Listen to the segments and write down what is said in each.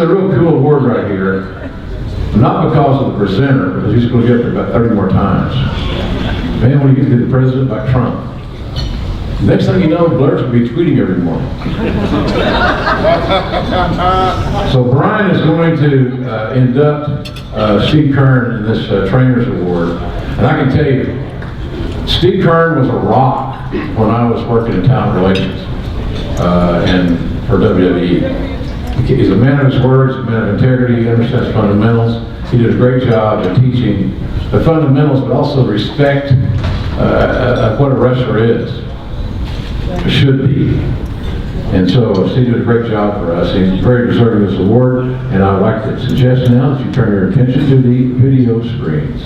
a real cool award right here. Not because of the presenter, because he's going to get there about 30 more times. Man, when you get to be the president like Trump, next thing you know, Blair's going to be tweeting every morning. So Brian is going to induct Steve Kern in this Trainers Award. And I can tell you, Steve Kern was a rock when I was working in talent relations and for WWE. He's a man of his words, a man of integrity, he understands fundamentals. He did a great job at teaching the fundamentals, but also respect what a wrestler is, should be. And so Steve did a great job for us. He's very deserving of this award, and I'd like to suggest now that you turn your attention to the video screens.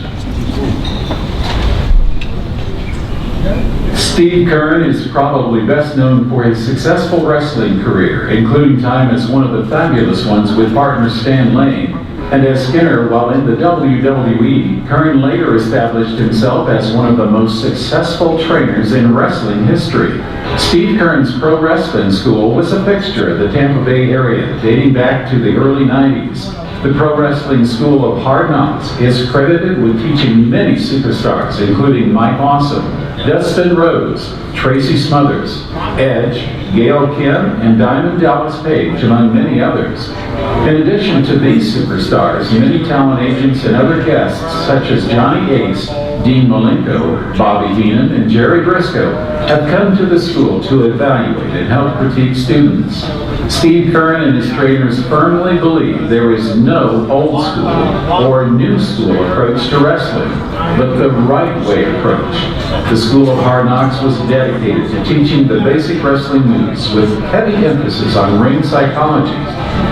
Steve Kern is probably best known for his successful wrestling career, including time as one of the fabulous ones with partner Stan Lane. And as Skinner, while in the WWE, Kern later established himself as one of the most successful trainers in wrestling history. Steve Kern's pro wrestling school was a fixture of the Tampa Bay area dating back to the early 90s. The Pro Wrestling School of Hard Knocks is credited with teaching many superstars, including Mike Awesome, Dustin Rhodes, Tracy Smothers, Edge, Gail Kim, and Diamond Dallas Page, among many others. In addition to these superstars, many talent agents and other guests, such as Johnny Ace, Dean Malenko, Bobby Heenan, and Jerry Briscoe, have come to the school to evaluate and help critique students. Steve Kern and his trainers firmly believe there is no old school or new school approach to wrestling, but the right way approach. The School of Hard Knocks was dedicated to teaching the basic wrestling moves with heavy emphasis on ring psychology,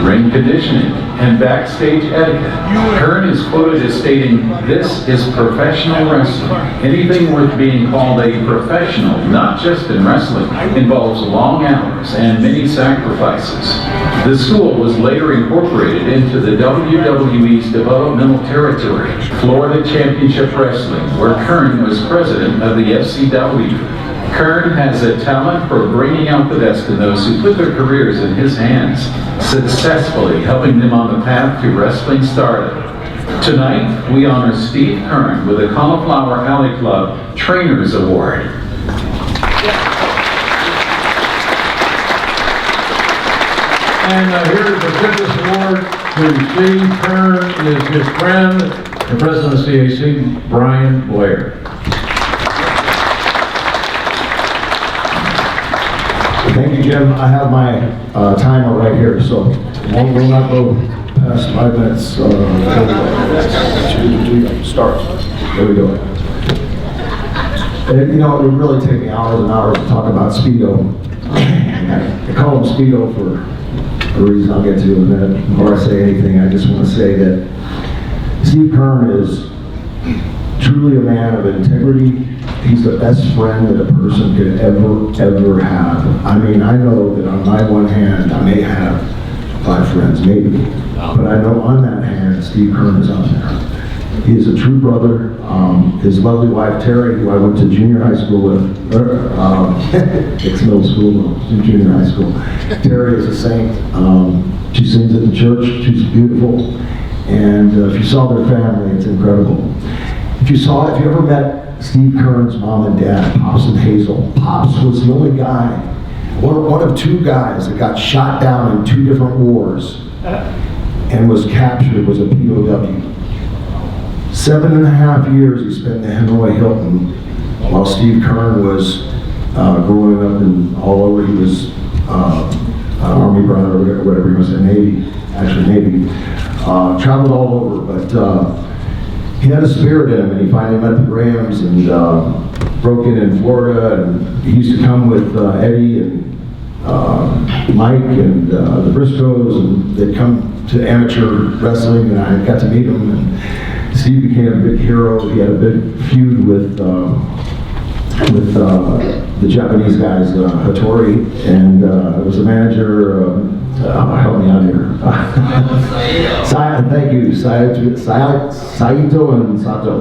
ring conditioning, and backstage etiquette. Kern is quoted as stating, "This is professional wrestling. Anything worth being called a professional, not just in wrestling, involves long hours and many sacrifices." The school was later incorporated into the WWE's developmental territory, Florida Championship Wrestling, where Kern was president of the FCW. Kern has a talent for bringing out the best in those who put their careers in his hands, successfully helping them on the path to wrestling stardom. Tonight, we honor Steve Kern with the Cauliflower Alley Club Trainers Award. And here to present this award to Steve Kern is his friend and president of CAC, Brian Blair. Thank you, Jim. I have my timer right here, so will not go past 5 minutes. Start. There we go. And, you know, it would really take me hours and hours to talk about Speedo. I call him Speedo for a reason I'll get to in a minute. Before I say anything, I just want to say that Steve Kern is truly a man of integrity. He's the best friend that a person could ever have. I mean, I know that on my one hand, I may have 5 friends, maybe. But I know on that hand, Steve Kern is on there. He is a true brother. His lovely wife, Terry, who I went to junior high school with, middle school, junior high school. Terry is a saint. She sings at the church. She's beautiful. And if you saw their family, it's incredible. If you ever met Steve Kern's mom and dad, Pops and Hazel. Pops was the only guy, one of 2 guys that got shot down in 2 different wars and was captured, was a POW. 7.5 years he spent in the Hanoi Hilton while Steve Kern was growing up and all over. He was Army brother or whatever he was, in Navy, actually Navy. Traveled all over, but he had a spirit in him, and he finally met the Grahams and broke in Florida, and he used to come with Eddie and Mike and the Briscoes, and they'd come to amateur wrestling, and I got to meet him, and Steve became a big hero. He had a big feud with the Japanese guys, Hattori, and was the manager, help me out here. Thank you, Saito and Sato.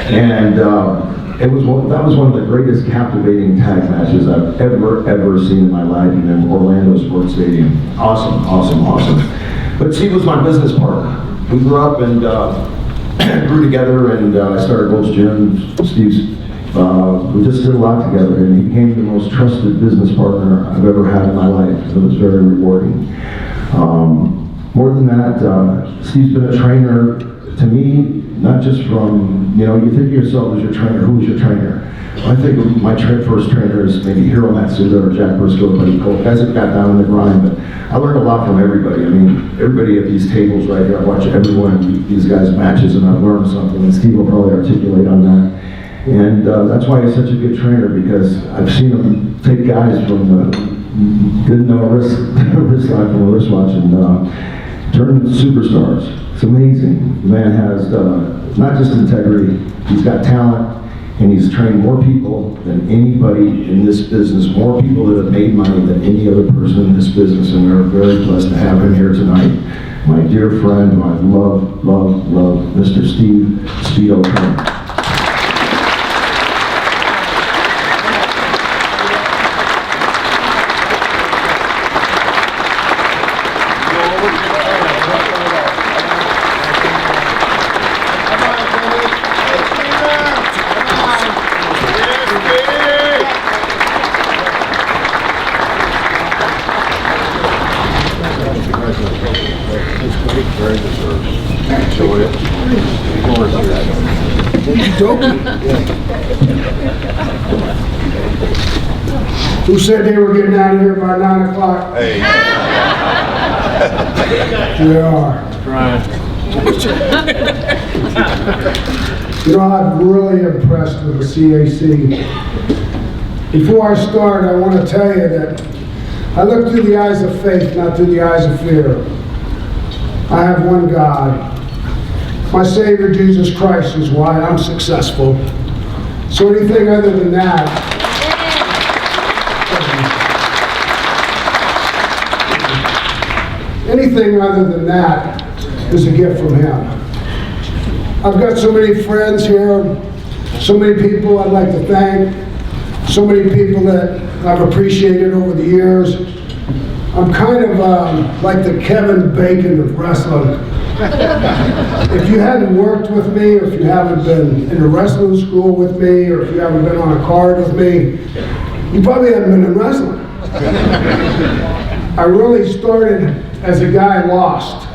And that was one of the greatest captivating tag matches I've ever seen in my life in Orlando Sports Stadium. Awesome. But Steve was my business partner. We grew up and grew together, and I started Gold's Gym. Steve's, we just did a lot together, and he became the most trusted business partner I've ever had in my life. It was very rewarding. More than that, Steve's been a trainer to me, not just from, you think of yourself as your trainer. Who was your trainer? I think of my first trainers, maybe Hiro Matsuda or Jack Briscoe, Buddy Cole, guys that got down in the grind, but I learned a lot from everybody. I mean, everybody at these tables right here, I watch every one of these guys' matches, and I've learned something, and Steve will probably articulate on that. And that's why he's such a good trainer, because I've seen him take guys from didn't know a wristlock from a wristwatch and turn them into superstars. It's amazing. The man has not just integrity, he's got talent, and he's trained more people than anybody in this business, more people that have made money than any other person in this business, and we're very blessed to have him here tonight. My dear friend, who I love, Mr. Steve Speedo Kern. Who said they were getting out of here by 9 o'clock? Hey. We are. I'm really impressed with the CAC. Before I start, I want to tell you that I look through the eyes of faith, not through the eyes of fear. I have one God. My Savior, Jesus Christ, is why I'm successful. So anything other than that, anything other than that is a gift from Him. I've got so many friends here, so many people I'd like to thank, so many people that I've appreciated over the years. I'm kind of like the Kevin Bacon of wrestling. If you hadn't worked with me, or if you haven't been in a wrestling school with me, or if you haven't been on a card with me, you probably haven't been in wrestling. I really started as a guy lost.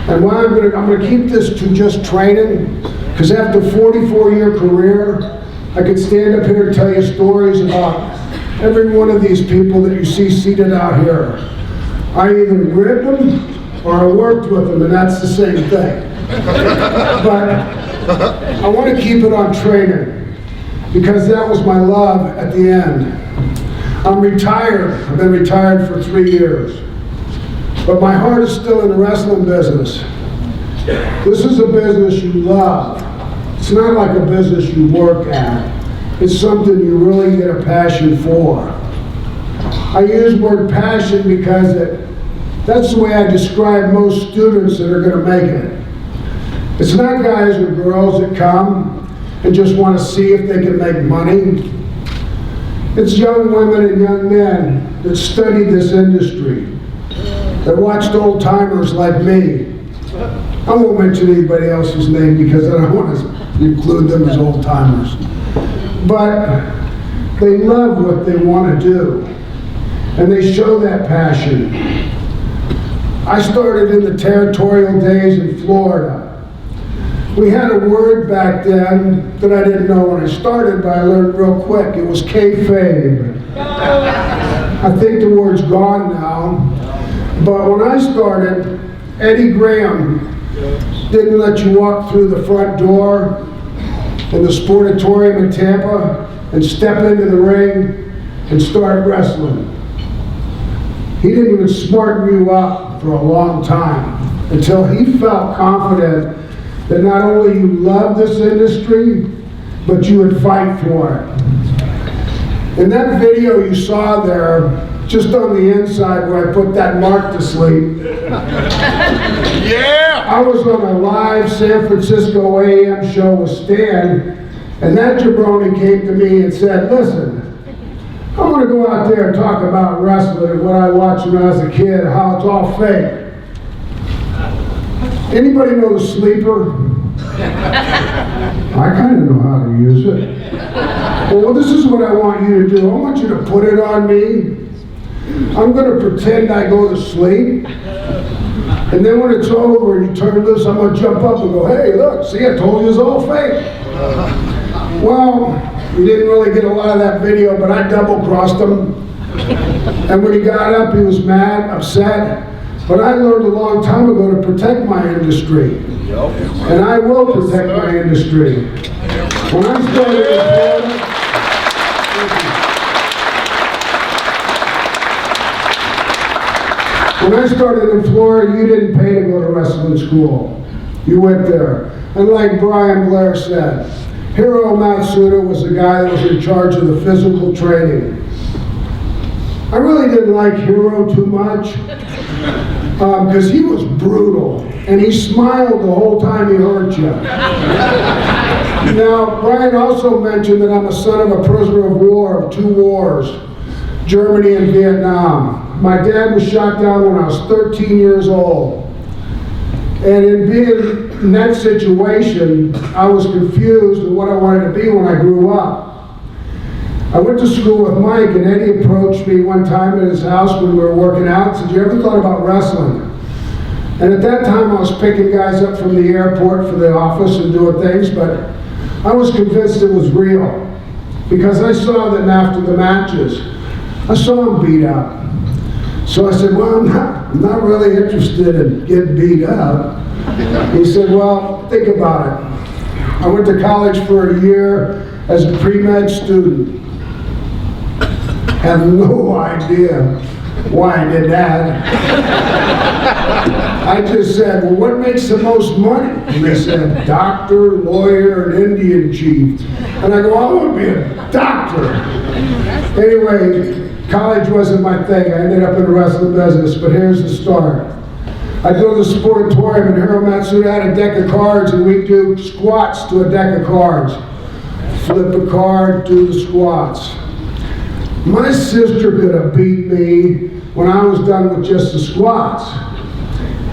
And why I'm going to keep this to just training, because after a 44-year career, I could stand up here and tell you stories about every one of these people that you see seated out here. I either ripped them or I worked with them, and that's the same thing. But I want to keep it on training, because that was my love at the end. I'm retired. I've been retired for 3 years. But my heart is still in the wrestling business. This is a business you love. It's not like a business you work at. It's something you really get a passion for. I use the word passion because that's the way I describe most students that are going to make it. It's not guys or girls that come and just want to see if they can make money. It's young women and young men that study this industry, that watched old timers like me. I won't mention anybody else's name because I don't want to include them as old timers. But they love what they want to do, and they show that passion. I started in the territorial days in Florida. We had a word back then that I didn't know when I started, but I learned real quick. It was kayfabe. I think the word's gone now. But when I started, Eddie Graham didn't let you walk through the front door in the Sportatorium in Tampa and step into the ring and start wrestling. He didn't even smarten you up for a long time until he felt confident that not only you love this industry, but you would fight for it. In that video you saw there, just on the inside where I put that mark to sleep, Yeah! I was on a live San Francisco AM show with Stan, and that jabroni came to me and said, listen, I want to go out there and talk about wrestling and what I watched when I was a kid, how it's all fake. Anybody know the sleeper? I kind of know how to use it. Well, this is what I want you to do. I want you to put it on me. I'm going to pretend I go to sleep. And then when it's over and you turn loose, I'm going to jump up and go, hey, look, see, I told you it's all fake. Well, we didn't really get a lot of that video, but I double-crossed him. And when he got up, he was mad, upset. But I learned a long time ago to protect my industry. And I will protect my industry. When I started in Florida, you didn't pay to go to wrestling school. You went there. And like Brian Blair said, Hiro Matsuda was the guy that was in charge of the physical training. I really didn't like Hiro too much because he was brutal and he smiled the whole time he hurt you. Now, Brian also mentioned that I'm a son of a prisoner of war of 2 wars, Germany and Vietnam. My dad was shot down when I was 13 years old. And in being in that situation, I was confused with what I wanted to be when I grew up. I went to school with Mike, and Eddie approached me one time at his house when we were working out and said, you ever thought about wrestling? And at that time, I was picking guys up from the airport for the office and doing things, but I was convinced it was real. Because I saw them after the matches. I saw them beat up. So I said, well, I'm not really interested in getting beat up. He said, well, think about it. I went to college for a year as a pre-med student. Have no idea why I did that. I just said, well, what makes the most money? And they said, doctor, lawyer, and Indian chief. And I go, I want to be a doctor. Anyway, college wasn't my thing. I ended up in the wrestling business, but here's the start. I go to the sportatorium, and Hiro Matsuda had a deck of cards, and we do squats to a deck of cards. Flip a card, do the squats. My sister could have beat me when I was done with just the squats.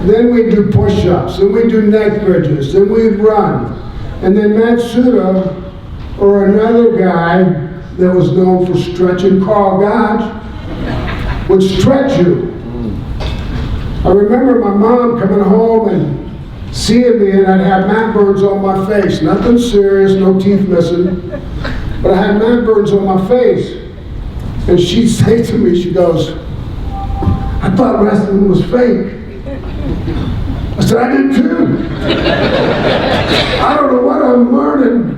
Then we'd do push-ups, then we'd do neck bridges, then we'd run. And then Matsuda, or another guy that was known for stretching, Carl Gotch, would stretch you. I remember my mom coming home and seeing me, and I'd have mat burns on my face. Nothing serious, no teeth missing, but I had mat burns on my face. And she'd say to me, she goes, I thought wrestling was fake. I said, I did too. I don't know what I'm learning,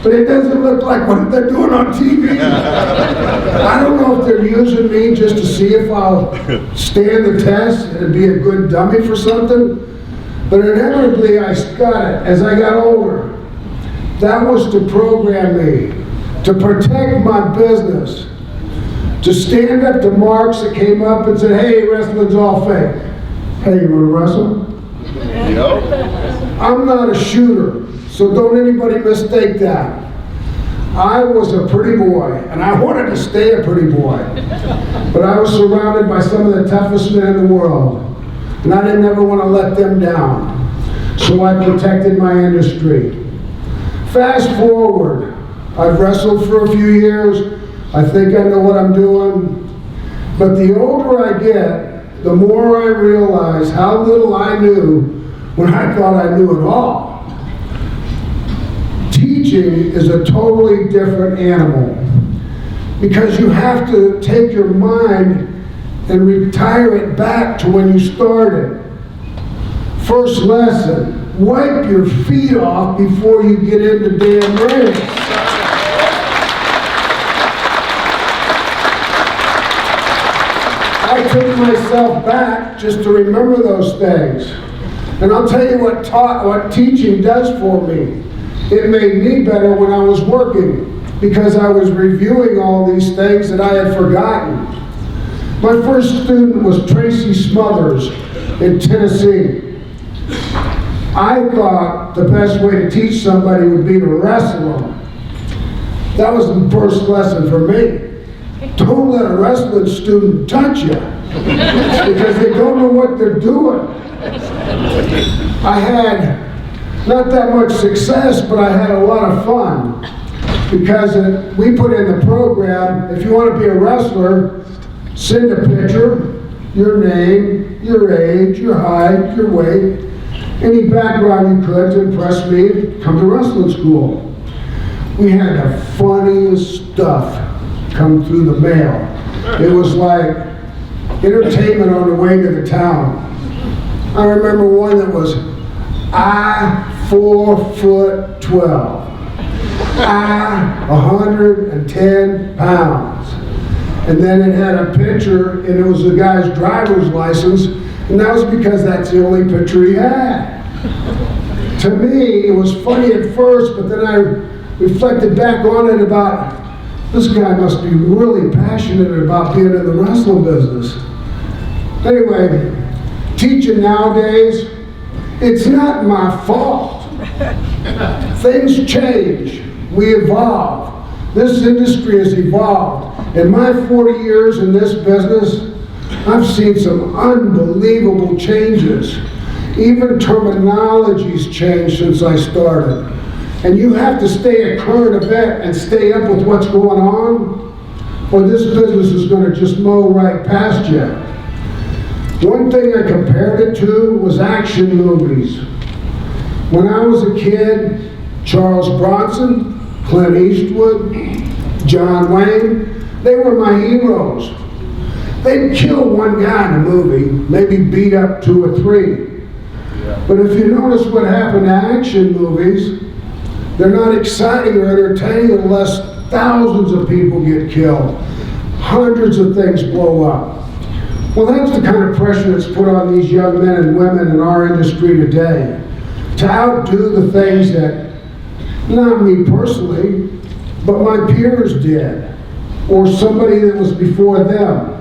but it doesn't look like what they're doing on TV. I don't know if they're using me just to see if I'll stand the test and be a good dummy for something. But inevitably, I got it as I got older. That was to program me, to protect my business, to stand up to marks that came up and said, hey, wrestling's all fake. Hey, you wanna wrestle? Yep. I'm not a shooter, so don't anybody mistake that. I was a pretty boy, and I wanted to stay a pretty boy. But I was surrounded by some of the toughest men in the world, and I didn't ever want to let them down. So I protected my industry. Fast forward, I've wrestled for a few years. I think I know what I'm doing, but the older I get, the more I realize how little I knew when I thought I knew it all. Teaching is a totally different animal because you have to take your mind and retire it back to when you started. First lesson, wipe your feet off before you get in the damn ring. I took myself back just to remember those things. And I'll tell you what teaching does for me. It made me better when I was working because I was reviewing all these things that I had forgotten. My first student was Tracy Smothers in Tennessee. I thought the best way to teach somebody would be to wrestle them. That was the first lesson for me. Don't let a wrestling student touch you because they don't know what they're doing. I had not that much success, but I had a lot of fun. Because we put in the program, if you want to be a wrestler, send a picture, your name, your age, your height, your weight, any background you could to impress me, come to wrestling school. We had the funniest stuff come through the mail. It was like entertainment on the way to the town. I remember one that was, I 4'12". I 110 pounds. And then it had a picture, and it was the guy's driver's license, and that was because that's the only picture he had. To me, it was funny at first, but then I reflected back on it about, this guy must be really passionate about being in the wrestling business. Anyway, teaching nowadays, it's not my fault. Things change. We evolve. This industry has evolved. In my 40 years in this business, I've seen some unbelievable changes. Even terminology's changed since I started. And you have to stay at current event and stay up with what's going on, or this business is going to just mow right past you. One thing I compared it to was action movies. When I was a kid, Charles Bronson, Clint Eastwood, John Wayne, they were my heroes. They'd kill one guy in a movie, maybe beat up 2 or 3. But if you notice what happened to action movies, they're not exciting or entertaining unless thousands of people get killed. Hundreds of things blow up. Well, that's the kind of pressure that's put on these young men and women in our industry today, to outdo the things that, not me personally, but my peers did, or somebody that was before them.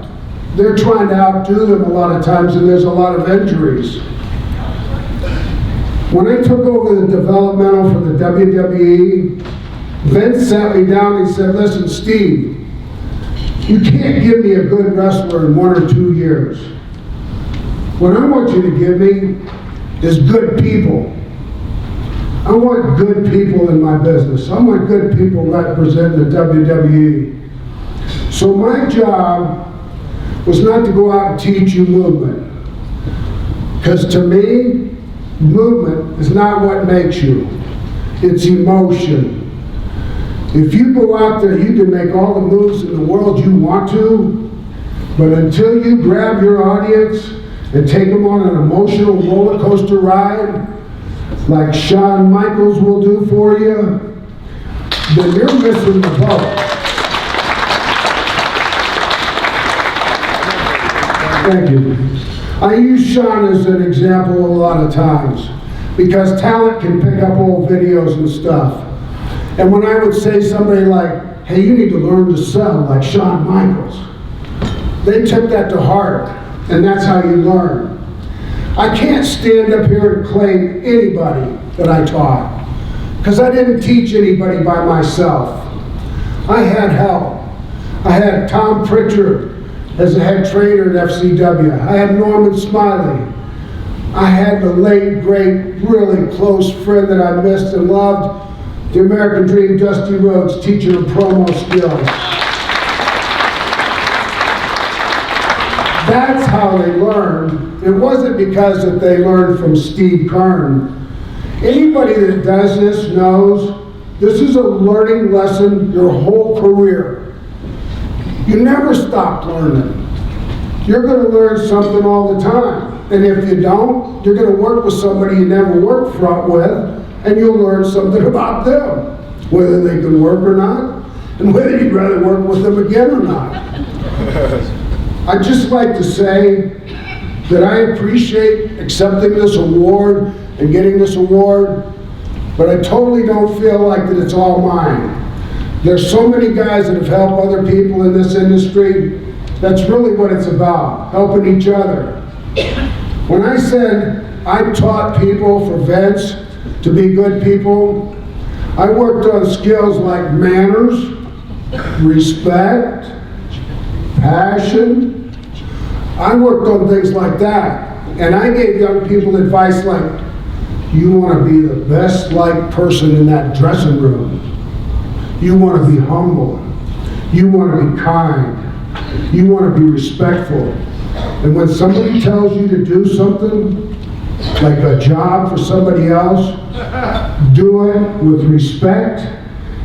They're trying to outdo them a lot of times, and there's a lot of injuries. When I took over the developmental for the WWE, Vince sat me down and he said, listen, Steve, you can't give me a good wrestler in 1 or 2 years. What I want you to give me is good people. I want good people in my business. I want good people representing the WWE. So my job was not to go out and teach you movement. Because to me, movement is not what makes you. It's emotion. If you go out there, you can make all the moves in the world you want to, but until you grab your audience and take them on an emotional roller coaster ride, like Shawn Michaels will do for you, then you're missing the boat. Thank you. I use Shawn as an example a lot of times because talent can pick up old videos and stuff. And when I would say somebody like, hey, you need to learn to sell like Shawn Michaels, they took that to heart, and that's how you learn. I can't stand up here and claim anybody that I taught, because I didn't teach anybody by myself. I had help. I had Tom Pritchard as the head trainer at FCW. I had Norman Smiley. I had the late, great, really close friend that I missed and loved, the American Dream, Dusty Rhodes, teacher of promo skills. That's how they learned. It wasn't because that they learned from Steve Keirn. Anybody that does this knows this is a learning lesson your whole career. You never stop learning. You're going to learn something all the time. And if you don't, you're going to work with somebody you never worked with, and you'll learn something about them, whether they can work or not, and whether you'd rather work with them again or not. I'd just like to say that I appreciate accepting this award and getting this award, but I totally don't feel like that it's all mine. There's so many guys that have helped other people in this industry. That's really what it's about, helping each other. When I said I taught people for Vince to be good people, I worked on skills like manners, respect, passion. I worked on things like that. And I gave young people advice like, You want to be the best liked person in that dressing room. You want to be humble. You want to be kind. You want to be respectful. And when somebody tells you to do something, like a job for somebody else, do it with respect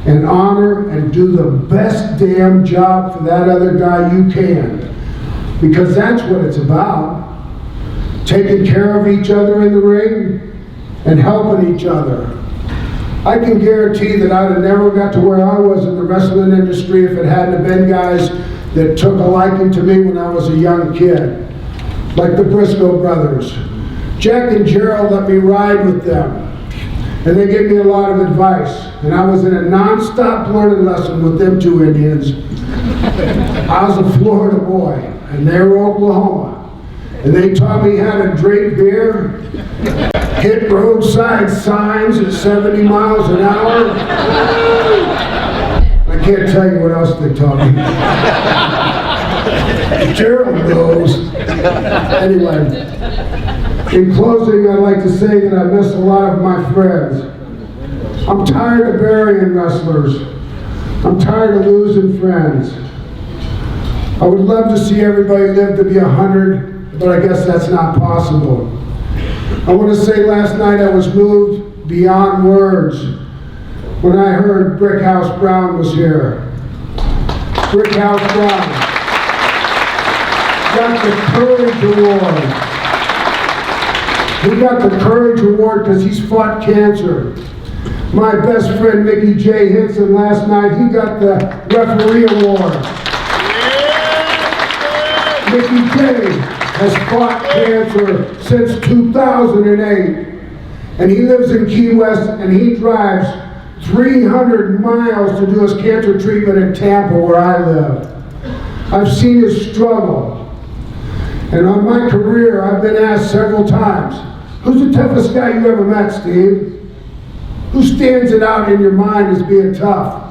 and honor and do the best damn job for that other guy you can. Because that's what it's about. Taking care of each other in the ring and helping each other. I can guarantee that I'd have never got to where I was in the wrestling industry if it hadn't have been guys that took a liking to me when I was a young kid. Like the Briscoe brothers. Jack and Gerald let me ride with them. And they gave me a lot of advice. And I was in a non-stop learning lesson with them two Indians. I was a Florida boy, and they were Oklahoma. And they taught me how to drink beer, hit roadside signs at 70 miles an hour. I can't tell you what else they taught me. Gerald knows. Anyway, in closing, I'd like to say that I miss a lot of my friends. I'm tired of burying wrestlers. I'm tired of losing friends. I would love to see everybody live to be 100, but I guess that's not possible. I want to say last night I was moved beyond words when I heard Brickhouse Brown was here. Brickhouse Brown got the Courage Award. He got the Courage Award because he's fought cancer. My best friend Mickey J. Hinson last night, he got the Referee Award. Mickey J. has fought cancer since 2008. And he lives in Key West and he drives 300 miles to do his cancer treatment in Tampa where I live. I've seen his struggle. And on my career, I've been asked several times, who's the toughest guy you ever met, Steve? Who stands it out in your mind as being tough?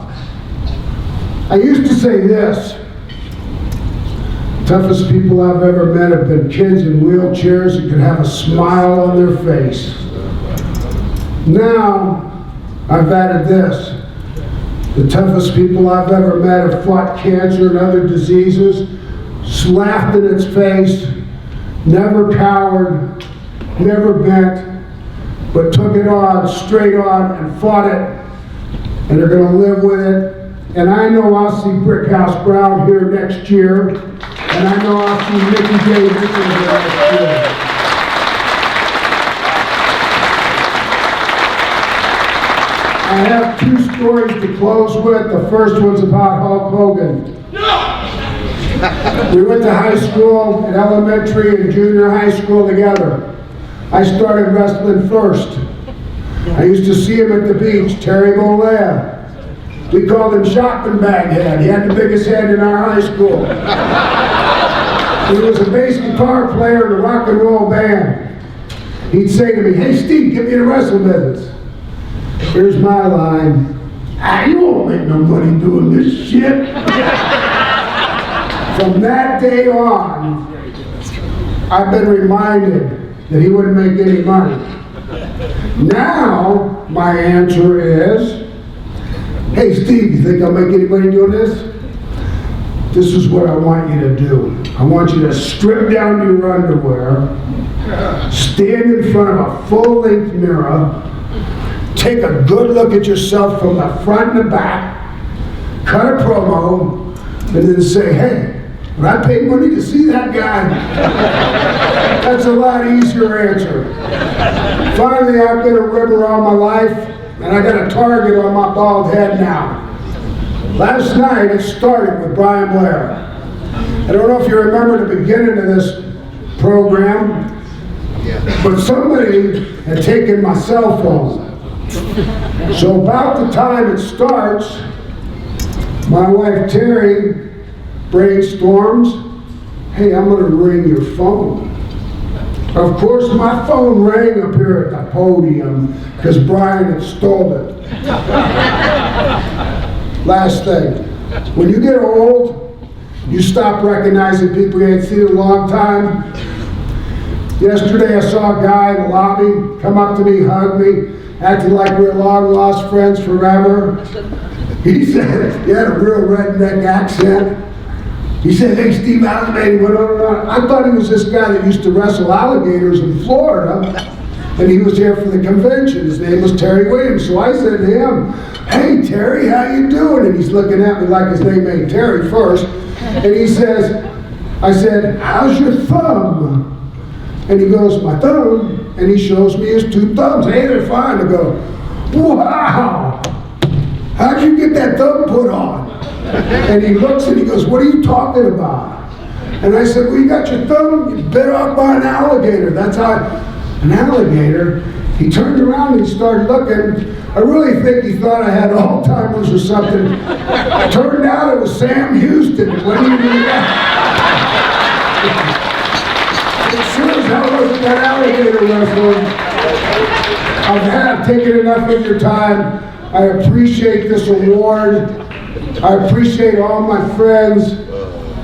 I used to say this, toughest people I've ever met have been kids in wheelchairs that could have a smile on their face. Now, I've added this, the toughest people I've ever met have fought cancer and other diseases, laughed in its face, never cowered, never bent, but took it on, straight on, and fought it, and they're going to live with it. And I know I'll see Brickhouse Brown here next year, and I know I'll see Mickey J. Hinson here next year. I have two stories to close with. The first one's about Hulk Hogan. We went to high school, and elementary and junior high school together. I started wrestling first. I used to see him at the beach, Terry Bollea. We called him Shopping Bag Head. He had the biggest head in our high school. He was a bass guitar player in a rock and roll band. He'd say to me, hey Steve, get me in the wrestling business. Here's my line, you won't make no money doing this shit. From that day on, I've been reminded that he wouldn't make any money. Now, my answer is, hey Steve, you think I'll make any money doing this? This is what I want you to do. I want you to strip down your underwear, stand in front of a full-length mirror, take a good look at yourself from the front and the back, cut a promo, and then say, hey, would I pay money to see that guy? That's a lot easier answer. Finally, I've been a ribber all my life, and I got a target on my bald head now. Last night, it started with Brian Blair. I don't know if you remember the beginning of this program, but somebody had taken my cell phone. So about the time it starts, my wife Terry brainstorms, hey, I'm going to ring your phone. Of course, my phone rang up here at the podium because Brian had stolen it. Last thing, when you get old, you stop recognizing people you ain't seen in a long time. Yesterday I saw a guy in the lobby come up to me, hug me, acting like we're long lost friends forever. He said, he had a real redneck accent. He said, hey, Steve Alligator, went on and on. I thought he was this guy that used to wrestle alligators in Florida, and he was here for the convention. His name was Terry Williams. So I said to him, hey, Terry, how you doing? And he's looking at me like his name ain't Terry first. And he says, I said, how's your thumb? And he goes, my thumb? And he shows me his two thumbs. Hey, they're fine. I go, wow, how'd you get that thumb put on? And he looks and he goes, what are you talking about? And I said, well, you got your thumb, you bit off by an alligator. That's how, an alligator? He turned around and he started looking. I really think he thought I had Alzheimer's or something. Turned out it was Sam Houston. When he knew that. It sure as hell wasn't that alligator wrestling. I've taken enough of your time. I appreciate this award. I appreciate all my friends.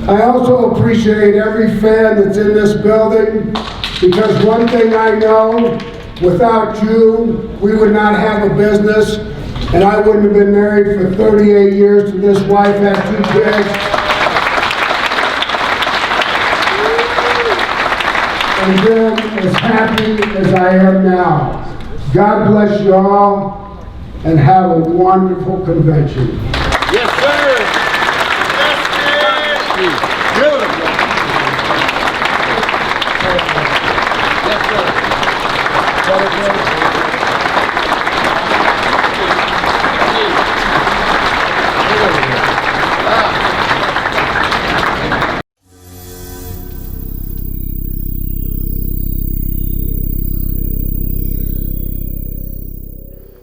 I also appreciate every fan that's in this building, because one thing I know, without you, we would not have a business, and I wouldn't have been married for 38 years to this wife, had 2 kids. And been as happy as I am now. God bless you all, and have a wonderful convention.